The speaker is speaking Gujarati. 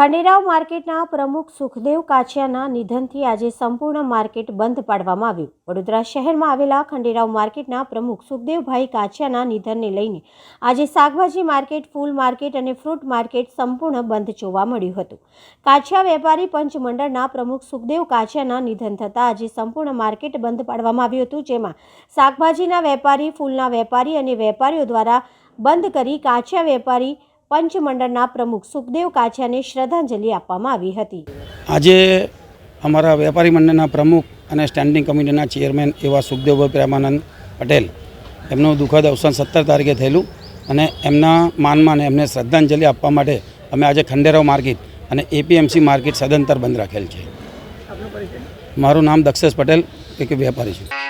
ખંડેરાવ માર્કેટના પ્રમુખ સુખદેવ કાછિયાના નિધનથી આજે સંપૂર્ણ માર્કેટ બંધ પાડવામાં આવ્યું। વડોદરા શહેરમાં આવેલા ખંડેરાવ માર્કેટના પ્રમુખ સુખદેવભાઈ કાછિયાના નિધનને લઈને આજે શાકભાજી માર્કેટ, ફૂલ માર્કેટ અને ફ્રૂટ માર્કેટ સંપૂર્ણ બંધ જોવા મળ્યું હતું। કાછિયા વેપારી પંચ મંડળના પ્રમુખ સુખદેવ કાછિયાના નિધન થતાં આજે સંપૂર્ણ માર્કેટ બંધ પાડવામાં આવ્યું હતું, જેમાં શાકભાજીના વેપારી, ફૂલના વેપારી અને વેપારીઓ દ્વારા બંધ કરી કાછિયા વેપારી पंच मंडळના प्रमुख सुखदेव काछियाने श्रद्धांजलि आपवामां आवी हती। આજે અમારા વેપારી મંડળના પ્રમુખ અને સ્ટેન્ડિંગ કમિટીના ચેરમેન એવા સુખદેવભાઈ પ્રેમાનંદ પટેલ એમનું દુઃખદ અવસાન 17 તારીખે થયેલું અને એમના માનમાં એમને શ્રદ્ધાંજલિ આપવા માટે અમે આજે ખંડેરાવ માર્કેટ અને એપીએમસી માર્કેટ સદંતર બંધ રાખેલ છે। મારું નામ દક્ષેશ પટેલ, એક વેપારી છું।